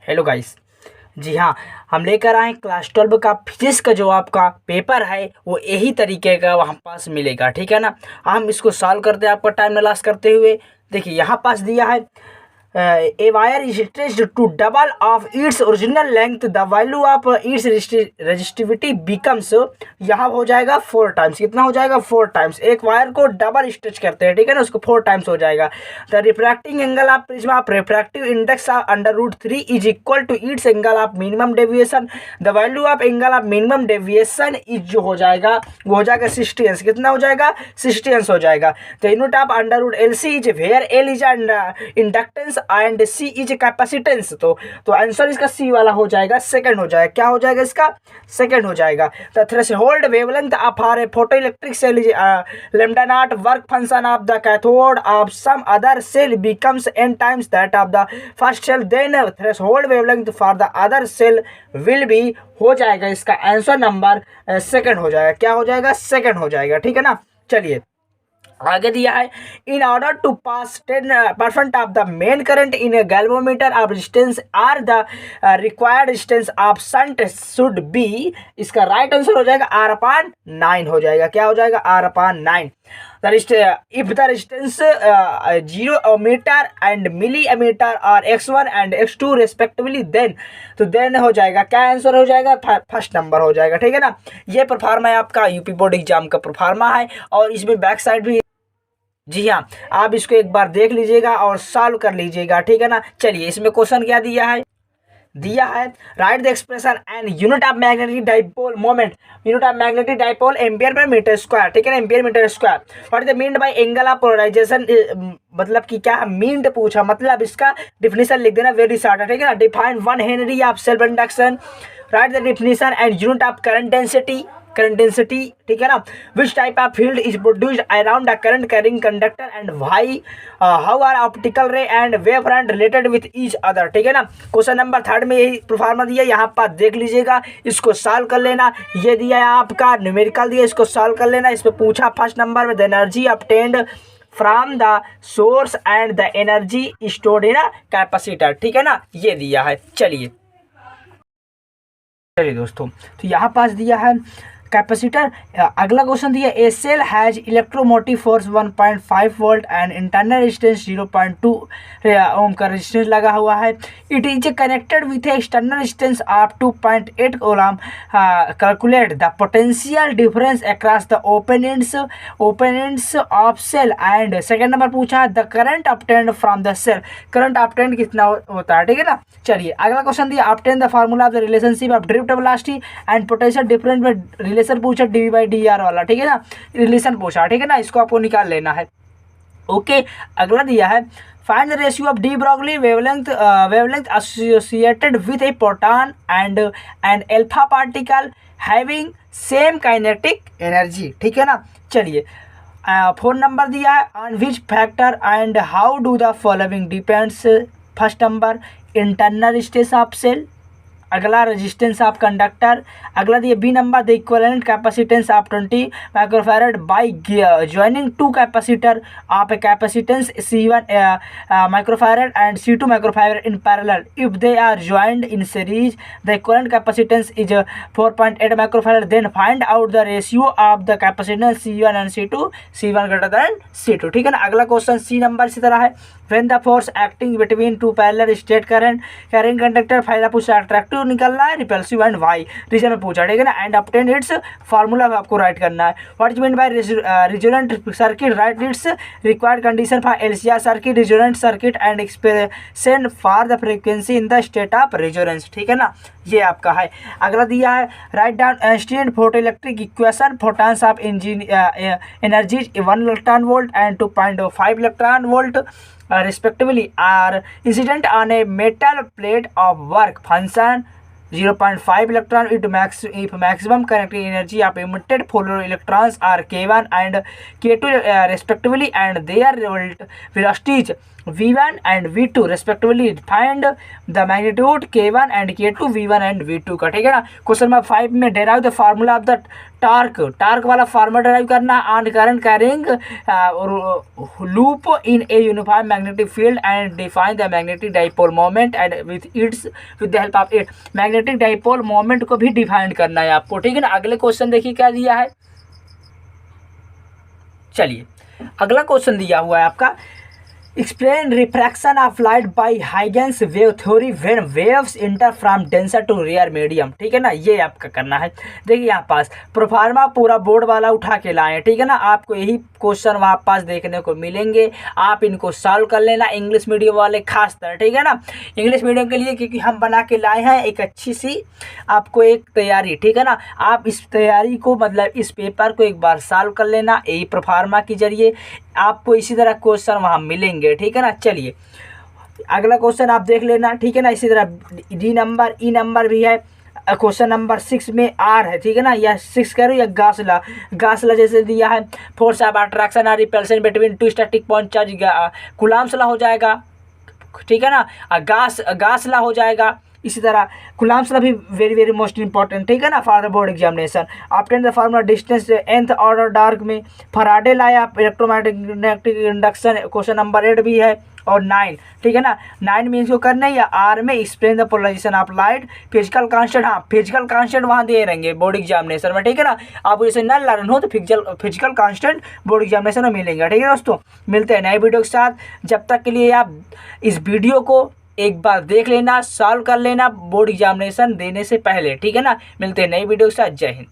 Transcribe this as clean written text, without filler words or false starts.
Hello guys. जी हाँ, हम लेकर आए क्लास 12 का फिजिक्स का जो आपका पेपर है वो यही तरीके का वहाँ पास मिलेगा, ठीक है ना। हम इसको सॉल्व करते हैं आपका टाइम न लॉस करते हुए। देखिए यहाँ पास दिया है A wire is stretched to double of its original length, the value of its resistivity becomes, यहाँ हो जाएगा 4 टाइम्स। कितना हो जाएगा? 4 टाइम्स। एक वायर को डबल स्ट्रेच करते हैं, ठीक है ना, उसको 4 टाइम्स हो जाएगा। The refracting angle of prism of refractive index under root 3 is equal to its angle of minimum deviation, the value of angle of minimum deviation is जो हो जाएगा वो हो जाएगा 60 अंश। कितना हो जाएगा? 60 अंश हो जाएगा। The unit of under root L C is where L is inductance and C is capacitance. तो आंसर इसका सी वाला हो जाएगा, सेकंड हो जाएगा। क्या हो जाएगा इसका? सेकंड हो जाएगा। The threshold wavelength of are photoelectric cell is lambda naught, work function of the cathode of some other cell becomes n times that of the first cell, then threshold wavelength for the other cell will be, हो जाएगा इसका answer number second हो जाएगा। क्या हो जाएगा? Second हो जाएगा, ठीक है ना। चलिए आगे दिया है, in order to pass 10% of the main current in a galvanometer of resistance R the required resistance of shunt should be, इसका राइट आंसर हो जाएगा R/9 हो जाएगा। क्या हो जाएगा? R/9। if the resistance 0 ohmmeter and milliammeter are x1 and x2 respectively, then हो जाएगा क्या आंसर हो जाएगा? फर्स्ट नंबर हो जाएगा, ठीक है ना। ये परफॉर्मा है आपका यूपी बोर्ड एग्जाम का परफॉर्मा है और इसमें बैक साइड भी। जी हाँ, आप इसको एक बार देख लीजिएगा और सॉल्व कर लीजिएगा, ठीक है ना। चलिए इसमें क्वेश्चन क्या दिया है? Write the expression and unit of magnetic dipole moment, unit of magnetic dipole ampere per metre square, ठीक है ना, ampere metre square. What is the mean by angle of polarisation, मतलब कि क्या मीन पूछा, मतलब इसका डिफिनेशन लिख देना, वेरी शॉर्ट है, ठीक है ना। Define 1 henry of self induction, right the definition and unit of current density, ठीक है ना। Which type of field is produced around the current carrying conductor and why, how are optical ray and wave front related with each other, ठीक है ना। Question number 3 में यही pro forma दिया, यहाँ पर देख लीजिएगा, इसको सॉल्व कर लेना। ये दिया है आपका न्यूमेरिकल दिया, इसको सॉल्व कर लेना। इस पर पूछा फर्स्ट नंबर में the energy obtained from the source and the energy stored in capacitor, ठीक है ना, ये दिया है। चलिए दोस्तों, तो यहाँ पास दिया है कैपेसिटर। अगला क्वेश्चन दिया, a cell has electromotive force 1.5 volt and internal resistance 0.2 ohm का रेजिस्टेंस लगा हुआ है। It is connected with external resistance of 2.8 ohm. Calculate the potential difference across the open ends of cell and second number पूछा the current obtained from the cell, current obtained कितना होता है, ठीक है ना। चलिए अगला क्वेश्चन दिया, obtain the formula of the relationship of drift velocity and potential difference में रिलेशन पूछा dV/dr वाला, ठीक है ना, रिलेशन पूछा, ठीक है ना, इसको आपको निकाल लेना है। ओके अगला दिया है, find the ratio of de Broglie wavelength associated with a proton and an alpha particle having same kinetic energy, ठीक है ना। चलिए 4 नंबर दिया है, on which factor and how do the following depends. First number internal resistance of cell, अगला resistance of conductor, अगला दिए B number the equivalent capacitance of 20 microfarad by joining 2 capacitor of a capacitance C1 microfarad and C2 microfarad in parallel, if they are joined in series the equivalent capacitance is 4.8 microfarad, then find out the ratio of the capacitance C1 and C2, C1 greater than C2, ठीक है ना। अगला question सी number इसी तरह है, when the force acting between 2 parallel straight current carrying conductor, फायदा पूछा attractive निकलना है, रिपल्सिव एंड वाई रीजन में पूछा, ठीक है ना। एंड ऑब्टेन इट्स फार्मूला आपको राइट करना है। What is mean by resonant circuit, right it's required condition for LCR circuit, resonant circuit and expression for the frequency in the state of resonance, ठीक है ना, ये आपका है। अगला दिया है, write down Einstein photoelectric equation, photons of energy 1 electron volt and 2.5 electron volt respectively are incident on a metal plate of work function 0.5 electron if maximum kinetic energy of emitted photoelectrons are K1 and K2 respectively and their velocities V1 and V2 respectively, find the magnitude K1 and K2 V1 and V2 का, ठीक है ना। Question number 5 में derive the formula of the torque वाला formula drive करना, and current carrying loop in a uniform magnetic field and define the magnetic dipole moment and with the help of it. Magnetic dipole moment को भी define करना है आपको, ठीक है ना। अगले क्वेश्चन देखिए क्या दिया है। चलिए अगला क्वेश्चन दिया हुआ है आपका, explain refraction of light by Huygens wave theory when waves enter from denser to rare medium, ठीक है ना। ये आपका करना है। देखिए यहाँ पास प्रोफार्मा पूरा बोर्ड वाला उठा के लाए, ठीक है ना। आपको यही क्वेश्चन वहाँ पास देखने को मिलेंगे, आप इनको सॉल्व कर लेना, इंग्लिश मीडियम वाले खास तरह, ठीक है ना। इंग्लिश मीडियम के लिए क्योंकि हम बना के लाए हैं एक अच्छी सी आपको एक तैयारी, ठीक है ना। आप इस तैयारी को मतलब इस पेपर को एक बार सॉल्व कर लेना, यही प्रोफार्मा के जरिए आपको इसी तरह क्वेश्चन वहाँ मिलेंगे, ठीक है ना। चलिए अगला क्वेश्चन आप देख लेना, ठीक है ना। इसी तरह डी नंबर ई नंबर भी है। क्वेश्चन नंबर 6 में आर है, ठीक है ना, या 6 करो या गासला जैसे दिया है, फोर्स ऑफ अट्रैक्शन और repulsion between two static point charge, Coulomb's law हो जाएगा, ठीक है ना। गासला हो जाएगा। इसी तरह कूलम्ब्स लॉ भी वेरी वेरी मोस्ट इंपॉर्टेंट, ठीक है ना, for the board examination. Obtain the formula distance nth order dark में Faraday law of electromagnetic induction, question number 8 भी है और 9, ठीक है ना। 9 में इसको करना है, या आर में explain the polarisation of light, physical constant, हाँ फिजिकल कांस्टेंट वहाँ दे रहेंगे बोर्ड एग्जामिनेशन में, ठीक है ना। आप जैसे न लर्न हो तो फिजिकल कांस्टेंट बोर्ड एग्जामिनेशन में मिलेंगे, ठीक है दोस्तों। मिलते हैं नए वीडियो के साथ, जब तक के लिए आप इस वीडियो को एक बार देख लेना, सॉल्व कर लेना बोर्ड एग्जामिनेशन देने से पहले, ठीक है ना। मिलते हैं नई वीडियो के साथ, जय हिंद।